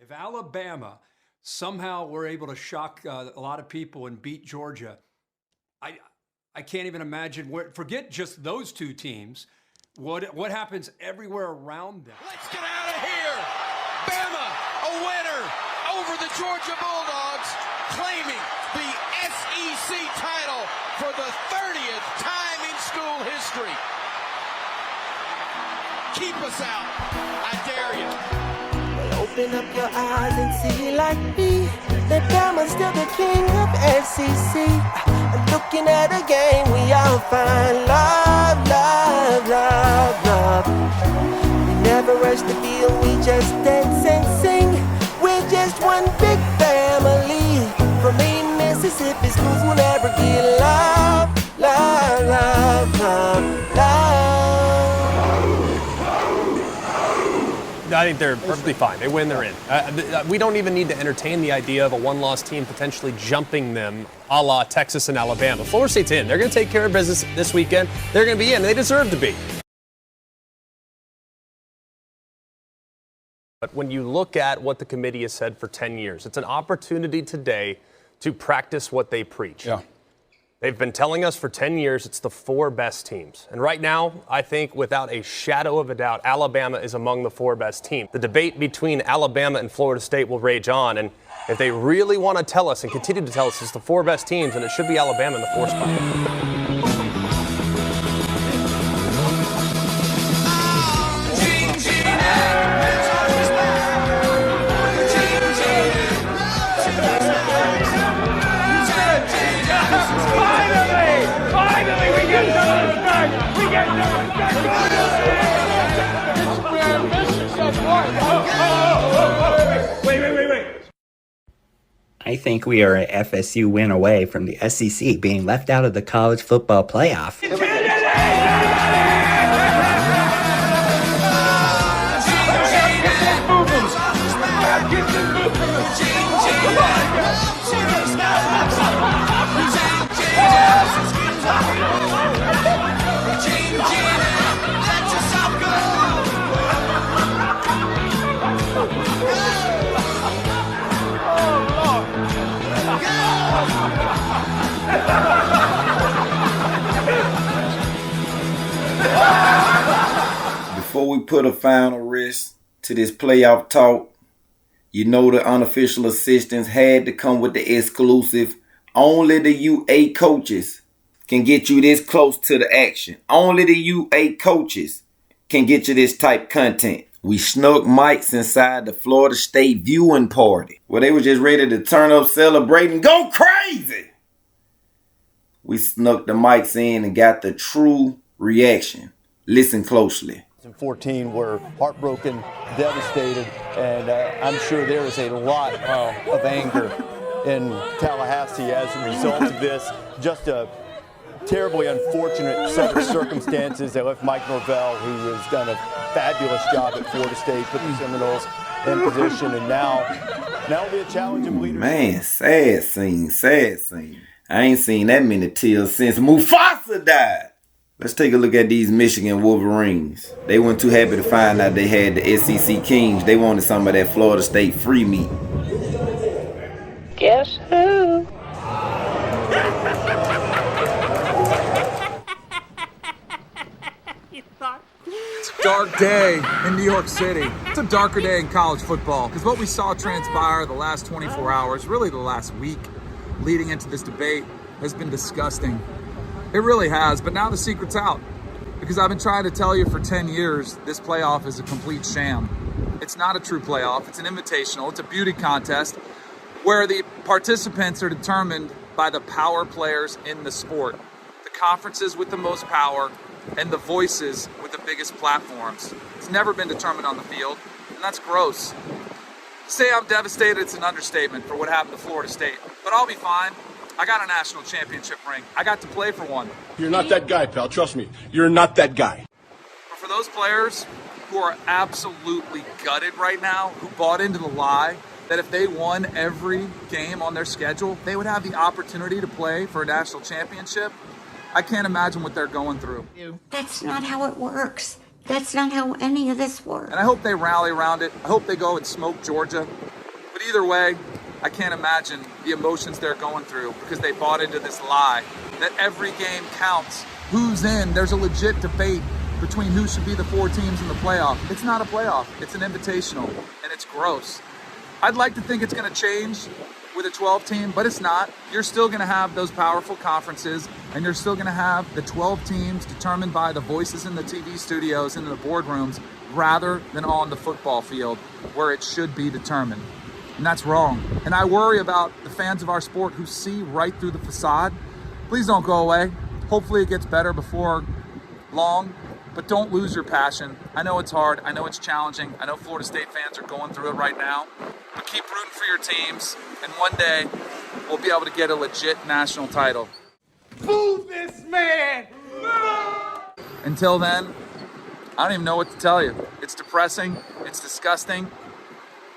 If Alabama somehow were able to shock a lot of people and beat Georgia, I can't even imagine forget just those two teams. What happens everywhere around them? Let's get out of here! Bama, a winner over the Georgia Bulldogs, claiming the SEC title for the 30th time in school history. Keep us out. I dare you. Open up your eyes and see like me. The Bama's still the king of SEC. Looking at a game, we all find love, love, love, love. We never rush the field, we just dance and sing. We're just one big family. From Maine, Mississippi, schools will never get love, love, love, love, love. I think they're perfectly fine. They win, they're in. We don't even need to entertain the idea of a one-loss team potentially jumping them a la Texas and Alabama. Florida State's in. They're going to take care of business this weekend. They're going to be in. They deserve to be. But when you look at what the committee has said for 10 years, it's an opportunity today to practice what they preach. Yeah. They've been telling us for 10 years it's the four best teams. And right now, I think without a shadow of a doubt, Alabama is among the four best teams. The debate between Alabama and Florida State will rage on. And if they really want to tell us and continue to tell us it's the four best teams, then it should be Alabama in the fourth spot. I think we are an FSU win away from the SEC being left out of the college football playoff. Before we put a final rest to this playoff talk, you know the unofficial assistants had to come with the exclusive. Only the UACoaches can get you this close to the action. Only the UACoaches can get you this type content. We snuck mics inside the Florida State viewing party where they were just ready to turn up, celebrate, and go crazy. We snuck the mics in and got the true reaction. Listen closely. 14 were heartbroken, devastated, and I'm sure there is a lot of anger in Tallahassee as a result of this. Just a terribly unfortunate set of circumstances that left Mike Norvell, who has done a fabulous job at Florida State, put the Seminoles in position, and now will be a challenge of leadership. Man, sad scene, sad scene. I ain't seen that many tears since Mufasa died. Let's take a look at these Michigan Wolverines. They weren't too happy to find out they had the SEC Kings. They wanted some of that Florida State free meat. Guess who? It's a dark day in New York City. It's a darker day in college football because what we saw transpire the last 24 hours, really the last week leading into this debate, has been disgusting. It really has, but now the secret's out. Because I've been trying to tell you for 10 years, this playoff is a complete sham. It's not a true playoff, it's an invitational, it's a beauty contest where the participants are determined by the power players in the sport. The conferences with the most power and the voices with the biggest platforms. It's never been determined on the field, and that's gross. To say I'm devastated, it's an understatement for what happened to Florida State, but I'll be fine. I got a national championship ring. I got to play for one. You're not that guy, pal. Trust me. You're not that guy. But for those players who are absolutely gutted right now, who bought into the lie that if they won every game on their schedule, they would have the opportunity to play for a national championship, I can't imagine what they're going through. That's not how it works. That's not how any of this works. And I hope they rally around it. I hope they go and smoke Georgia. either way, I can't imagine the emotions they're going through because they bought into this lie that every game counts. Who's in? There's a legit debate between who should be the 4 teams in the playoff. It's not a playoff. It's an invitational, and it's gross. I'd like to think it's going to change with a 12 team, but it's not. You're still going to have those powerful conferences, and you're still going to have the 12 teams determined by the voices in the TV studios and in the boardrooms rather than on the football field where it should be determined. And that's wrong. And I worry about the fans of our sport who see right through the facade. Please don't go away. Hopefully it gets better before long, but don't lose your passion. I know it's hard. I know it's challenging. I know Florida State fans are going through it right now, but keep rooting for your teams, and one day we'll be able to get a legit national title. Boo this man! Until then, I don't even know what to tell you. It's depressing. It's disgusting.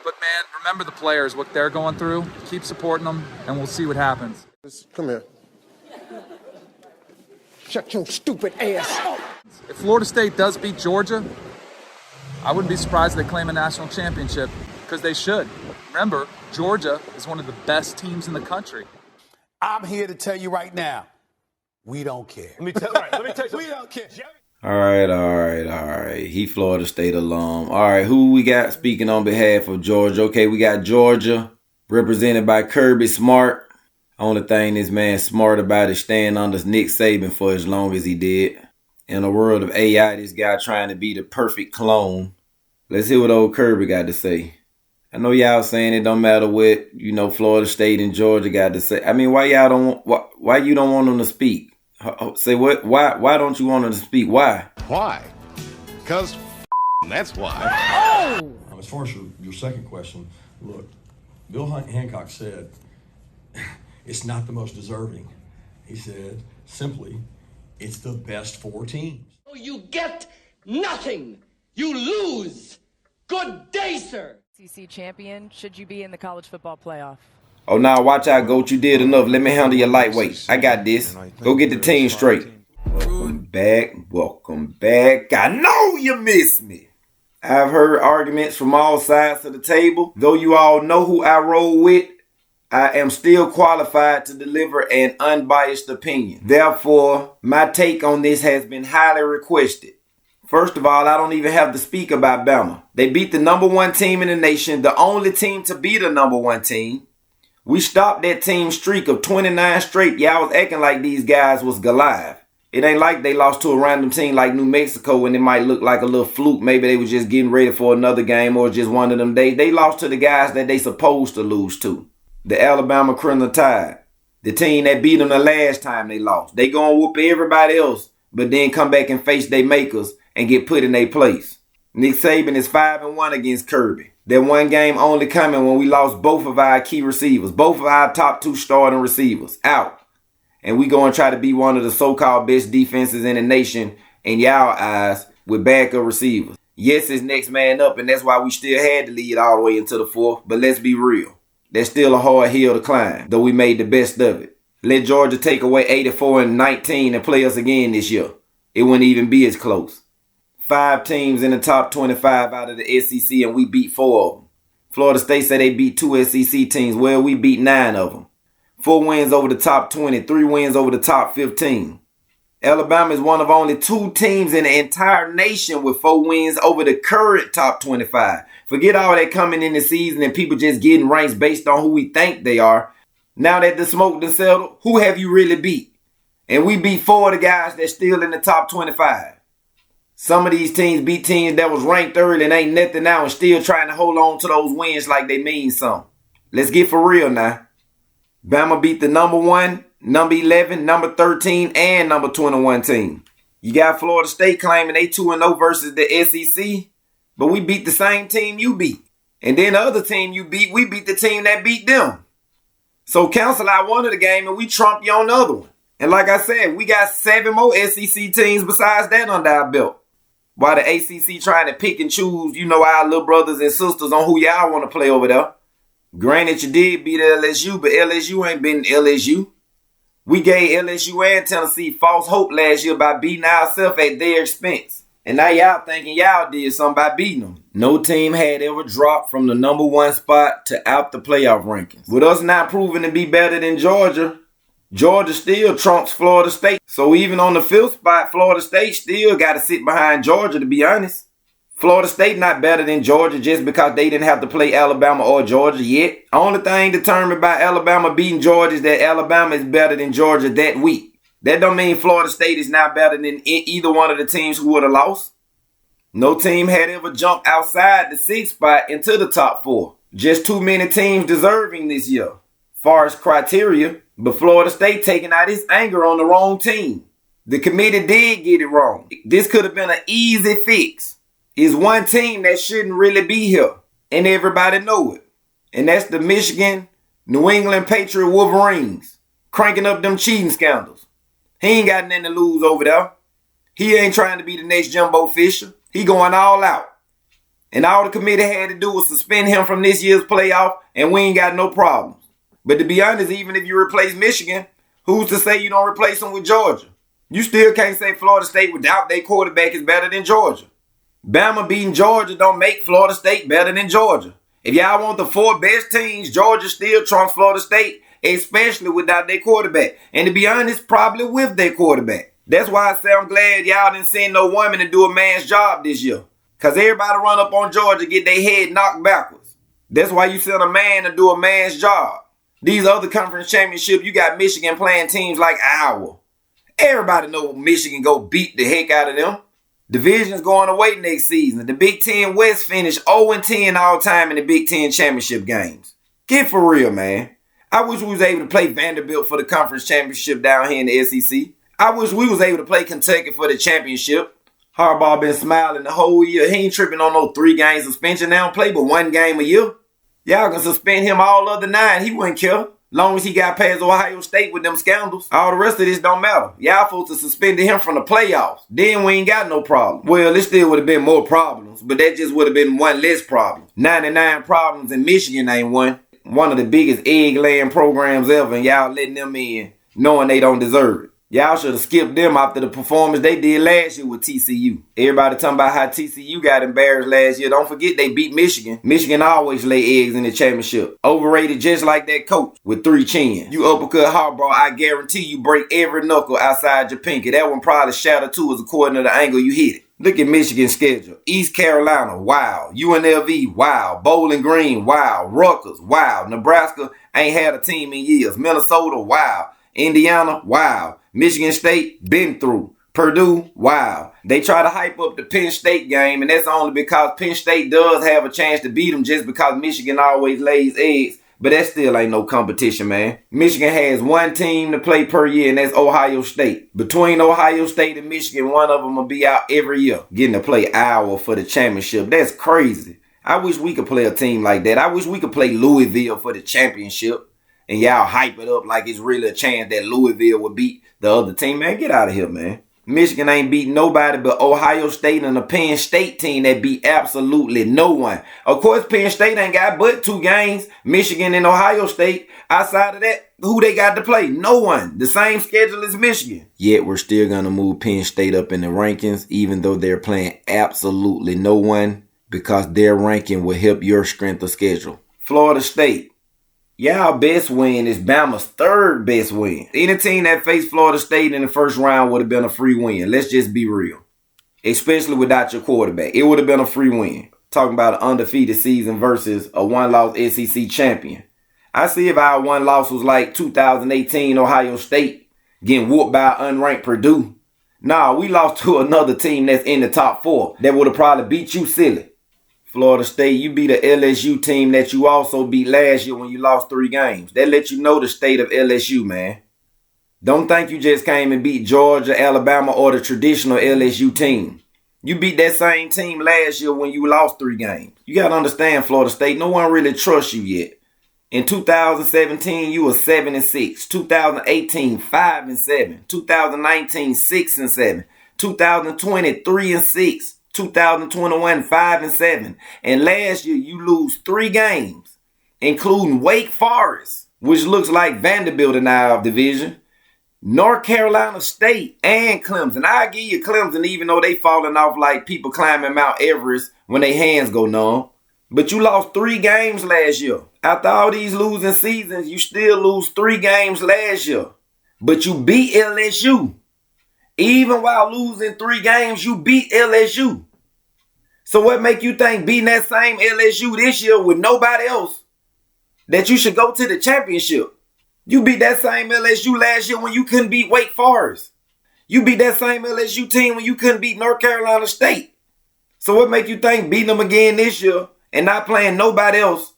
But man, remember the players, what they're going through. Keep supporting them, and we'll see what happens. Come here. Shut your stupid ass. If Florida State does beat Georgia, I wouldn't be surprised if they claim a national championship, because they should. Remember, Georgia is one of the best teams in the country. I'm here to tell you right now, we don't care. Let me tell you. We don't care. All right. He Florida State alum. All right, who we got speaking on behalf of Georgia? Okay, we got Georgia represented by Kirby Smart. Only thing this man smart about is staying under Nick Saban for as long as he did. In a world of AI, this guy trying to be the perfect clone. Let's hear what old Kirby got to say. I know y'all saying it don't matter what, Florida State and Georgia got to say. I mean, why you don't want them to speak? Say what? Why don't you want them to speak? Why? Why? Because that's why. As far as your second question, look, Bill Hancock said it's not the most deserving. He said simply, it's the best 4 teams. You get nothing. You lose. Good day, sir. SEC champion, should you be in the college football playoff? Oh, now watch out, Goat. You did enough. Let me handle your lightweight. I got this. Go get the team straight. Welcome back. I know you miss me. I've heard arguments from all sides of the table. Though you all know who I roll with, I am still qualified to deliver an unbiased opinion. Therefore, my take on this has been highly requested. First of all, I don't even have to speak about Bama. They beat the number 1 team in the nation, the only team to beat a number 1 team. We stopped that team streak of 29 straight. Y'all was acting like these guys was Goliath. It ain't like they lost to a random team like New Mexico and it might look like a little fluke. Maybe they was just getting ready for another game or just one of them days. They lost to the guys that they supposed to lose to. The Alabama Crimson Tide. The team that beat them the last time they lost. They gonna whoop everybody else, but then come back and face their makers and get put in their place. Nick Saban is 5-1 against Kirby. That one game only coming when we lost both of our key receivers, both of our top 2 starting receivers out. And we go and try to be one of the so-called best defenses in the nation in y'all eyes with backup receivers. Yes, it's next man up, and that's why we still had to lead all the way into the 4th. But let's be real. That's still a hard hill to climb, though we made the best of it. Let Georgia take away 84-19 and play us again this year. It wouldn't even be as close. 5 teams in the top 25 out of the SEC, and we beat 4 of them. Florida State said they beat 2 SEC teams. Well, we beat 9 of them. 4 wins over the top 20, 3 wins over the top 15. Alabama is one of only 2 teams in the entire nation with 4 wins over the current top 25. Forget all that coming in the season and people just getting ranks based on who we think they are. Now that the smoke done settled, who have you really beat? And we beat 4 of the guys that's still in the top 25. Some of these teams beat teams that was ranked early and ain't nothing now and still trying to hold on to those wins like they mean something. Let's get for real now. Bama beat the number 1, number 11, number 13, and number 21 team. You got Florida State claiming they 2-0 versus the SEC, but we beat the same team you beat. And then the other team you beat, we beat the team that beat them. So cancel out one of the game and we trump you on the other one. And like I said, we got 7 more SEC teams besides that under our belt. While the ACC trying to pick and choose, our little brothers and sisters on who y'all want to play over there. Granted, you did beat LSU, but LSU ain't been LSU. We gave LSU and Tennessee false hope last year by beating ourselves at their expense. And now y'all thinking y'all did something by beating them. No team had ever dropped from the #1 spot to out the playoff rankings. With us not proving to be better than Georgia, Georgia still trumps Florida State. So even on the 5th spot, Florida State still got to sit behind Georgia, to be honest. Florida State not better than Georgia just because they didn't have to play Alabama or Georgia yet. Only thing determined by Alabama beating Georgia is that Alabama is better than Georgia that week. That don't mean Florida State is not better than either one of the teams who would have lost. No team had ever jumped outside the 6th spot into the top 4. Just too many teams deserving this year. Far as criteria, but Florida State taking out its anger on the wrong team. The committee did get it wrong. This could have been an easy fix. It's one team that shouldn't really be here, and everybody know it. And that's the Michigan New England Patriot Wolverines, cranking up them cheating scandals. He ain't got nothing to lose over there. He ain't trying to be the next Jumbo Fisher. He going all out. And all the committee had to do was suspend him from this year's playoff, and we ain't got no problems. But to be honest, even if you replace Michigan, who's to say you don't replace them with Georgia? You still can't say Florida State without their quarterback is better than Georgia. Bama beating Georgia don't make Florida State better than Georgia. If y'all want the 4 best teams, Georgia still trumps Florida State, especially without their quarterback. And to be honest, probably with their quarterback. That's why I say I'm glad y'all didn't send no woman to do a man's job this year. Because everybody run up on Georgia get their head knocked backwards. That's why you send a man to do a man's job. These other conference championships, you got Michigan playing teams like Iowa. Everybody know Michigan go beat the heck out of them. Division's going away next season. The Big Ten West finished 0-10 all time in the Big Ten championship games. Get for real, man. I wish we was able to play Vanderbilt for the conference championship down here in the SEC. I wish we was able to play Kentucky for the championship. Harbaugh been smiling the whole year. He ain't tripping on no 3-game suspension. They don't play but 1 game a year. Y'all can suspend him all other 9. He wouldn't care. Long as he got past Ohio State with them scandals. All the rest of this don't matter. Y'all supposed to suspend him from the playoffs. Then we ain't got no problem. Well, it still would have been more problems, but that just would have been 1 less problem. 99 problems in Michigan ain't one. One of the biggest egg-laying programs ever, and y'all letting them in knowing they don't deserve it. Y'all should have skipped them after the performance they did last year with TCU. Everybody talking about how TCU got embarrassed last year. Don't forget they beat Michigan. Michigan always lay eggs in the championship. Overrated just like that coach with 3 chins. You uppercut Harbaugh, I guarantee you break every knuckle outside your pinky. That one probably shattered too as according to the angle you hit it. Look at Michigan's schedule. East Carolina, wow. UNLV, wow. Bowling Green, wow. Rutgers, wow. Nebraska ain't had a team in years. Minnesota, wow. Indiana, wow. Michigan State, been through. Purdue, wow. They try to hype up the Penn State game, and that's only because Penn State does have a chance to beat them just because Michigan always lays eggs. But that still ain't no competition, man. Michigan has 1 team to play per year, and that's Ohio State. Between Ohio State and Michigan, one of them will be out every year, getting to play Iowa for the championship. That's crazy. I wish we could play a team like that. I wish we could play Louisville for the championship. And y'all hype it up like it's really a chance that Louisville would beat the other team. Man, get out of here, man. Michigan ain't beat nobody but Ohio State and a Penn State team that beat absolutely no one. Of course, Penn State ain't got but 2 games, Michigan and Ohio State. Outside of that, who they got to play? No one. The same schedule as Michigan. Yet we're still going to move Penn State up in the rankings, even though they're playing absolutely no one, because their ranking will help your strength of schedule. Florida State. Y'all best win is Bama's 3rd best win. Any team that faced Florida State in the first round would have been a free win. Let's just be real. Especially without your quarterback. It would have been a free win. Talking about an undefeated season versus a 1-loss SEC champion. I see if our 1 loss was like 2018 Ohio State getting whooped by unranked Purdue. Nah, we lost to another team that's in the top 4 that would have probably beat you silly. Florida State, you beat a LSU team that you also beat last year when you lost 3 games. That lets you know the state of LSU, man. Don't think you just came and beat Georgia, Alabama, or the traditional LSU team. You beat that same team last year when you lost 3 games. You got to understand, Florida State, no one really trusts you yet. In 2017, you were 7-6. 2018, 5-7. 2019, 6-7. 2020, 3-6. 2021, 5-7. And last year, you lose 3 games, including Wake Forest, which looks like Vanderbilt in our division. North Carolina State and Clemson. I give you Clemson even though they falling off like people climbing Mount Everest when their hands go numb. But you lost 3 games last year. After all these losing seasons, you still lose 3 games last year. But you beat LSU. Even while losing 3 games, you beat LSU. So what make you think beating that same LSU this year with nobody else that you should go to the championship? You beat that same LSU last year when you couldn't beat Wake Forest. You beat that same LSU team when you couldn't beat North Carolina State. So what make you think beating them again this year and not playing nobody else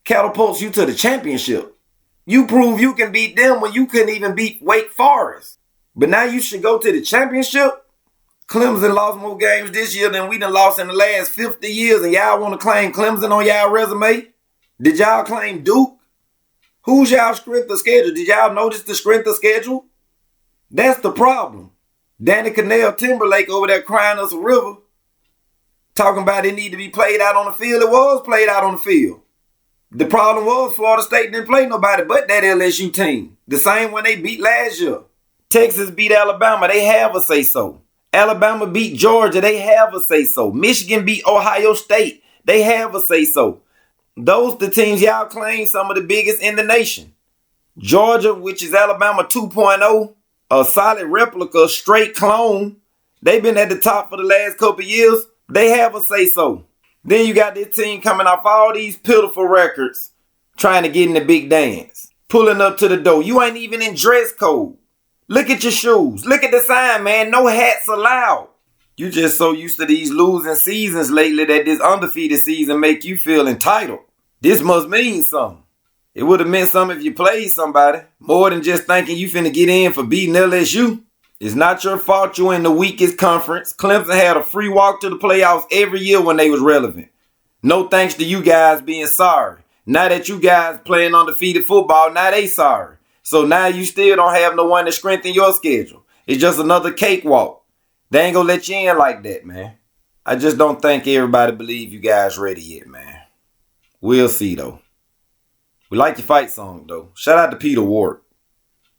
catapults you to the championship? You prove you can beat them when you couldn't even beat Wake Forest. But now you should go to the championship? Clemson lost more games this year than we done lost in the last 50 years, and y'all want to claim Clemson on y'all resume? Did y'all claim Duke? Who's y'all strength of schedule? Did y'all notice the strength of schedule? That's the problem. Danny Cannell Timberlake over there crying us a river, talking about it need to be played out on the field. It was played out on the field. The problem was Florida State didn't play nobody but that LSU team. The same one they beat last year. Texas beat Alabama. They have a say-so. Alabama beat Georgia. They have a say-so. Michigan beat Ohio State. They have a say-so. Those the teams y'all claim some of the biggest in the nation. Georgia, which is Alabama 2.0, a solid replica, straight clone. They've been at the top for the last couple of years. They have a say-so. Then you got this team coming off all these pitiful records, trying to get in the big dance, pulling up to the door. You ain't even in dress code. Look at your shoes. Look at the sign, man. No hats allowed. You just so used to these losing seasons lately that this undefeated season make you feel entitled. This must mean something. It would have meant something if you played somebody, more than just thinking you finna get in for beating LSU. It's not your fault you in the weakest conference. Clemson had a free walk to the playoffs every year when they was relevant. No thanks to you guys being sorry. Now that you guys playing undefeated football, now they sorry. So now you still don't have no one to strengthen your schedule. It's just another cakewalk. They ain't gonna let you in like that, man. I just don't think everybody believe you guys ready yet, man. We'll see, though. We like your fight song, though. Shout out to Peter Ward.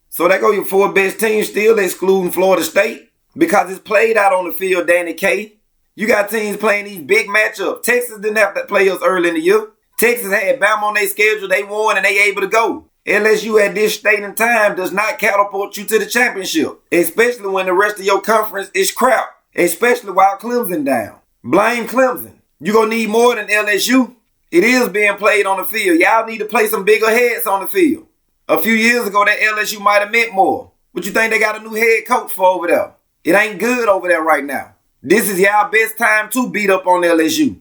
So that go your 4 best teams still excluding Florida State because it's played out on the field, Danny K. You got teams playing these big matchups. Texas didn't have to play us early in the year. Texas had Bama on their schedule. They won and they able to go. LSU at this state and time does not catapult you to the championship, especially when the rest of your conference is crap, especially while Clemson down. Blame Clemson. You gonna need more than LSU. It is being played on the field. Y'all need to play some bigger heads on the field. A few years ago, that LSU might have meant more. What you think they got a new head coach for over there? It ain't good over there right now. This is y'all best time to beat up on LSU.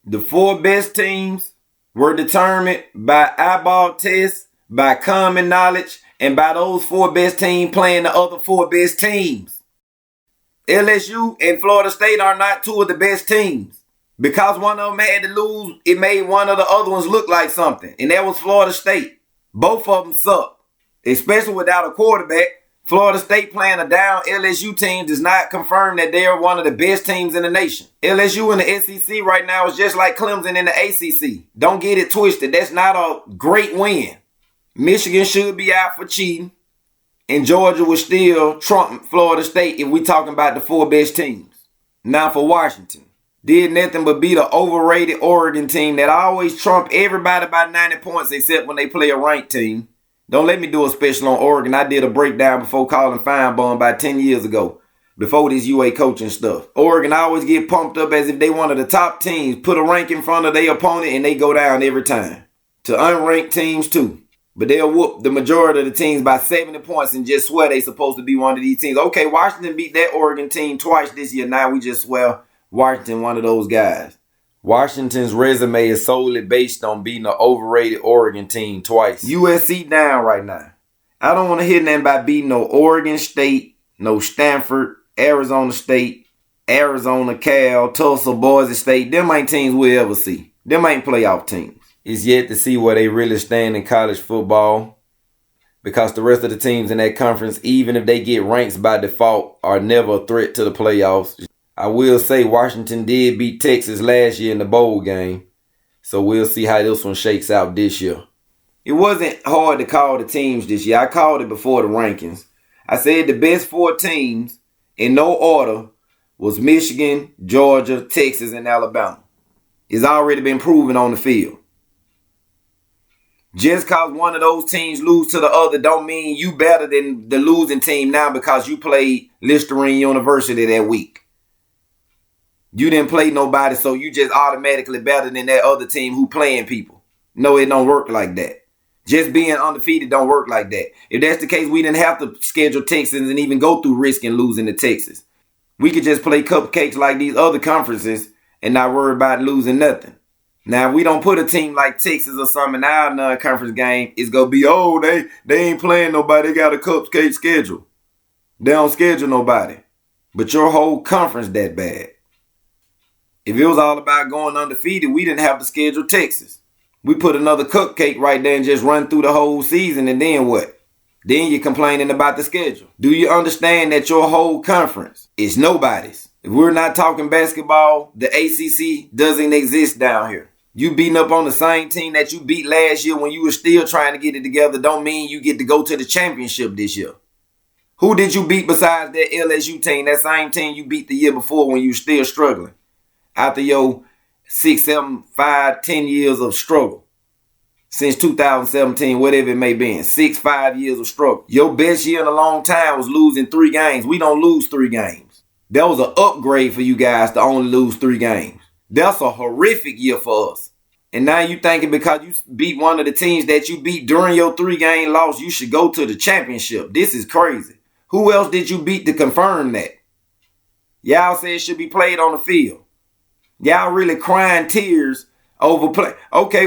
The 4 best teams were determined by eyeball tests, by common knowledge, and by those 4 best teams playing the other 4 best teams. LSU and Florida State are not 2 of the best teams. Because one of them had to lose, it made one of the other ones look like something. And that was Florida State. Both of them suck. Especially without a quarterback. Florida State playing a down LSU team does not confirm that they are one of the best teams in the nation. LSU in the SEC right now is just like Clemson in the ACC. Don't get it twisted. That's not a great win. Michigan should be out for cheating. And Georgia will still trump Florida State if we talking about the 4 best teams. Now for Washington. Did nothing but beat an overrated Oregon team that always trump everybody by 90 points except when they play a ranked team. Don't let me do a special on Oregon. I did a breakdown before calling Feinbaum about 10 years ago, before this UA coaching stuff. Oregon always get pumped up as if they one of the top teams, put a rank in front of their opponent, and they go down every time. To unranked teams too. But they'll whoop the majority of the teams by 70 points and just swear they supposed to be one of these teams. Okay, Washington beat that Oregon team twice this year. Now we just swear Washington one of those guys. Washington's resume is solely based on beating an overrated Oregon team twice. USC down right now. I don't want to hear nothing about beating no Oregon State, no Stanford, Arizona State, Arizona, Cal, Tulsa, Boise State. Them ain't teams we'll ever see. Them ain't playoff teams. It's yet to see where they really stand in college football because the rest of the teams in that conference, even if they get ranks by default, are never a threat to the playoffs. I will say Washington did beat Texas last year in the bowl game, so we'll see how this one shakes out this year. It wasn't hard to call the teams this year. I called it before the rankings. I said the best 4 teams in no order was Michigan, Georgia, Texas, and Alabama. It's already been proven on the field. Just because one of those teams lose to the other don't mean you better than the losing team now because you played Listerine University that week. You didn't play nobody, so you just automatically better than that other team who playing people. No, it don't work like that. Just being undefeated don't work like that. If that's the case, we didn't have to schedule Texans and even go through risking losing to Texas. We could just play cupcakes like these other conferences and not worry about losing nothing. Now, if we don't put a team like Texas or something in our non-conference game, it's going to be, oh, they ain't playing nobody. They got a cupcake schedule. They don't schedule nobody. But your whole conference that bad. If it was all about going undefeated, we didn't have to schedule Texas. We put another cupcake right there and just run through the whole season, and then what? Then you're complaining about the schedule. Do you understand that your whole conference is nobody's? If we're not talking basketball, the ACC doesn't exist down here. You beating up on the same team that you beat last year when you were still trying to get it together don't mean you get to go to the championship this year. Who did you beat besides that LSU team, that same team you beat the year before when you were still struggling? After your 6, 7, 5, 10 years of struggle. Since 2017, whatever it may be, 6, 5 years of struggle. Your best year in a long time was losing 3 games. We don't lose 3 games. That was an upgrade for you guys to only lose 3 games. That's a horrific year for us. And now you thinking because you beat one of the teams that you beat during your 3-game loss, you should go to the championship. This is crazy. Who else did you beat to confirm that? Y'all said it should be played on the field. Y'all really crying tears over play. Okay,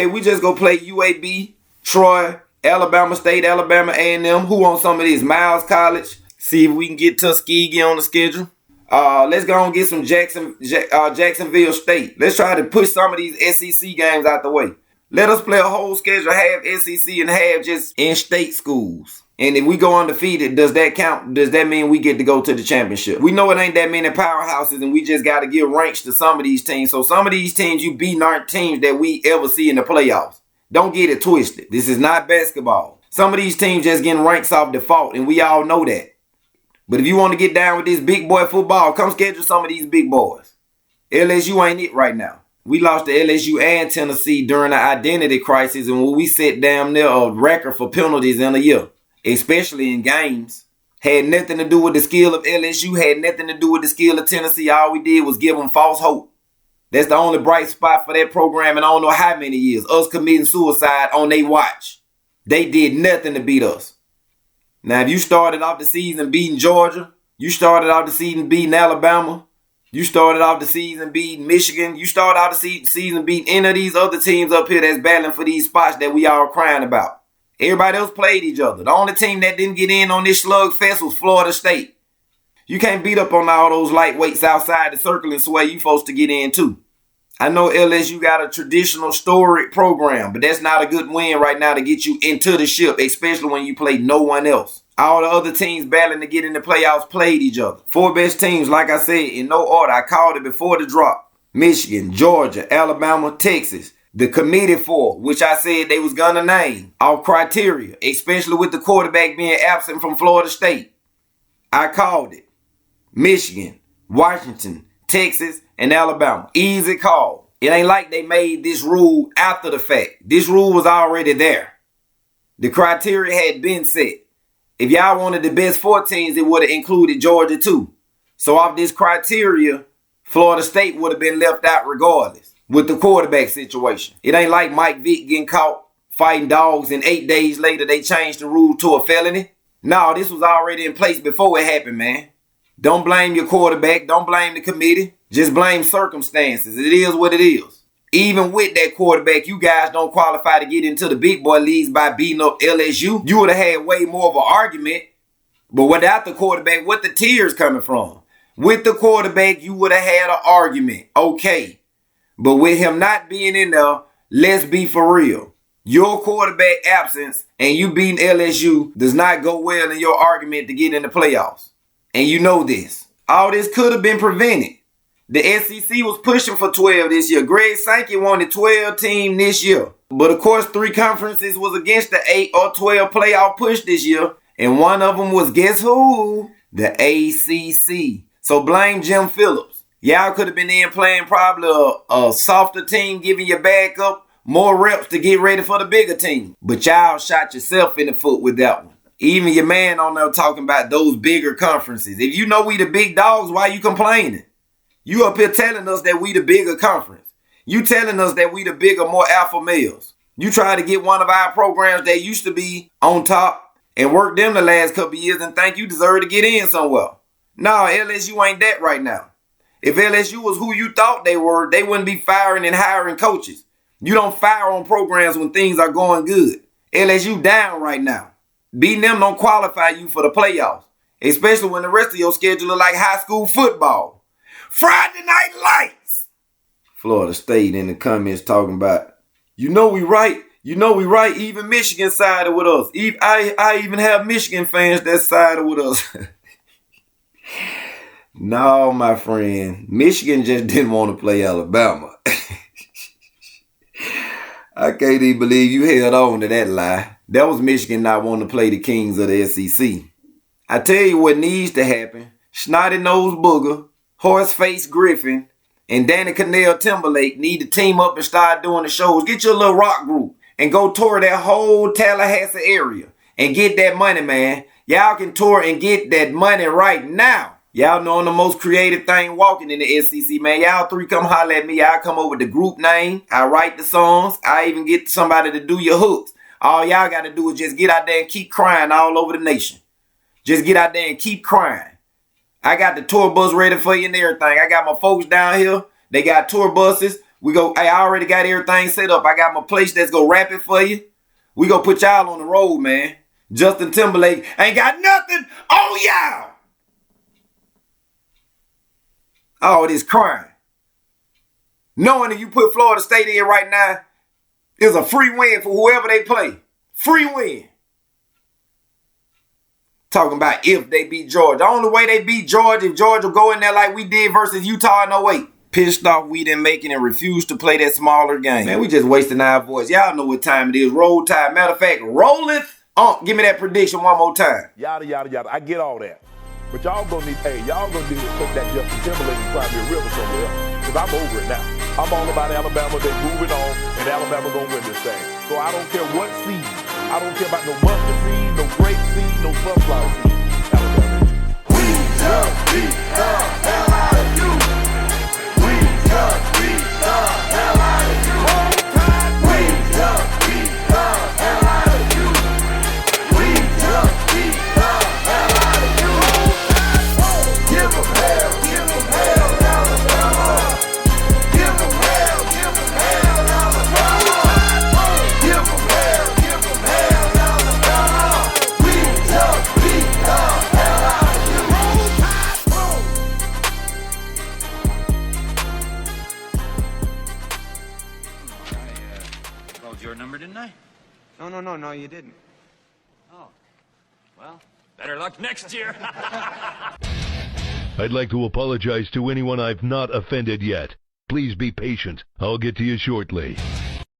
we just go play UAB, Troy, Alabama State, Alabama A&M. Who on some of these? Miles College. See if we can get Tuskegee on the schedule. Let's go and get some Jacksonville State. Let's try to push some of these SEC games out the way. Let us play a whole schedule, half SEC and half just in-state schools. And if we go undefeated, does that count? Does that mean we get to go to the championship? We know it ain't that many powerhouses, and we just got to give ranks to some of these teams. So some of these teams you beating aren't teams that we ever see in the playoffs. Don't get it twisted. This is not basketball. Some of these teams just getting ranks off default, and we all know that. But if you want to get down with this big boy football, come schedule some of these big boys. LSU ain't it right now. We lost to LSU and Tennessee during the identity crisis, and when we set down there a record for penalties in a year. Especially in games. Had nothing to do with the skill of LSU, had nothing to do with the skill of Tennessee. All we did was give them false hope. That's the only bright spot for that program in I don't know how many years. Us committing suicide on their watch. They did nothing to beat us. Now, if you started off the season beating Georgia, you started off the season beating Alabama, you started off the season beating Michigan, you started off the season beating any of these other teams up here that's battling for these spots that we all crying about. Everybody else played each other. The only team that didn't get in on this slugfest was Florida State. You can't beat up on all those lightweights outside the circle and sway you folks to get in too. I know LSU got a traditional storied program, but that's not a good win right now to get you into the ship, especially when you play no one else. All the other teams battling to get in the playoffs played each other. 4 best teams, like I said, in no order. I called it before the drop. Michigan, Georgia, Alabama, Texas. The committed 4, which I said they was gonna name, all criteria, especially with the quarterback being absent from Florida State. I called it. Michigan, Washington, Texas, and Alabama. Easy call. It ain't like they made this rule after the fact. This rule was already there. The criteria had been set. If y'all wanted the best 4 teams, it would have included Georgia too. So off this criteria, Florida State would have been left out regardless. With the quarterback situation. It ain't like Mike Vick getting caught fighting dogs and 8 days later they changed the rule to a felony. No, this was already in place before it happened, man. Don't blame your quarterback. Don't blame the committee. Just blame circumstances. It is what it is. Even with that quarterback, you guys don't qualify to get into the big boy leagues by beating up LSU. You would have had way more of an argument. But without the quarterback, what the tears coming from? With the quarterback, you would have had an argument. Okay. But with him not being in there, let's be for real. Your quarterback absence and you beating LSU does not go well in your argument to get in the playoffs. And you know this. All this could have been prevented. The SEC was pushing for 12 this year. Greg Sankey wanted 12 team this year. But of course, 3 conferences was against the 8 or 12 playoff push this year. And one of them was, guess who? The ACC. So blame Jim Phillips. Y'all could have been in playing probably a softer team, giving your backup more reps to get ready for the bigger team. But y'all shot yourself in the foot with that one. Even your man on there talking about those bigger conferences. If you know we the big dogs, why you complaining? You up here telling us that we the bigger conference. You telling us that we the bigger, more alpha males. You try to get one of our programs that used to be on top and work them the last couple of years and think you deserve to get in somewhere. No, LSU ain't that right now. If LSU was who you thought they were, they wouldn't be firing and hiring coaches. You don't fire on programs when things are going good. LSU down right now. Beating them don't qualify you for the playoffs, especially when the rest of your schedule look like high school football. Friday Night Lights. Florida State in the comments talking about, you know we right. You know we right. Even Michigan sided with us. I even have Michigan fans that sided with us. No, my friend. Michigan just didn't want to play Alabama. I can't even believe you held on to that lie. That was Michigan not wanting to play the kings of the SEC. I tell you what needs to happen. Snotty-nosed Booger, Horse-faced Griffin, and Danny Cannell Timberlake need to team up and start doing the shows. Get your little rock group and go tour that whole Tallahassee area and get that money, man. Y'all can tour and get that money right now. Y'all know I'm the most creative thing walking in the SEC, man. Y'all 3 come holler at me. I'll come up with the group name. I write the songs. I even get somebody to do your hooks. All y'all got to do is just get out there and keep crying all over the nation. Just get out there and keep crying. I got the tour bus ready for you and everything. I got my folks down here. They got tour buses. I already got everything set up. I got my place that's going to wrap it for you. We going to put y'all on the road, man. Justin Timberlake ain't got nothing on y'all. All this crying. Knowing that you put Florida State in right now is a free win for whoever they play. Free win. Talking about if they beat Georgia. The only way they beat Georgia, if Georgia go in there like we did versus Utah in 08. Pissed off we didn't make it and refused to play that smaller game. Man, we just wasting our voice. Y'all know what time it is. Roll time. Matter of fact, rolleth. Give me that prediction one more time. Yada, yada, yada. I get all that. But y'all gonna need, y'all gonna need to put that Justin Timberlake and try to be a river somewhere else. Because I'm over it now. I'm all about Alabama. They're moving on, and Alabama gonna win this thing. So I don't care what seed. I don't care about no mustard seed, no grape seed, no sunflower seed. Alabama. We just beat the hell out of you. We just beat the hell out of you. We just beat the hell out of you. We just beat the hell out of you. Give them hell, Alabama. Give them hell, Alabama. Give them hell, Alabama. We just beat the hell out of you. I called your number, didn't I? No, you didn't. Oh, well, better luck next year. I'd like to apologize to anyone I've not offended yet. Please be patient. I'll get to you shortly.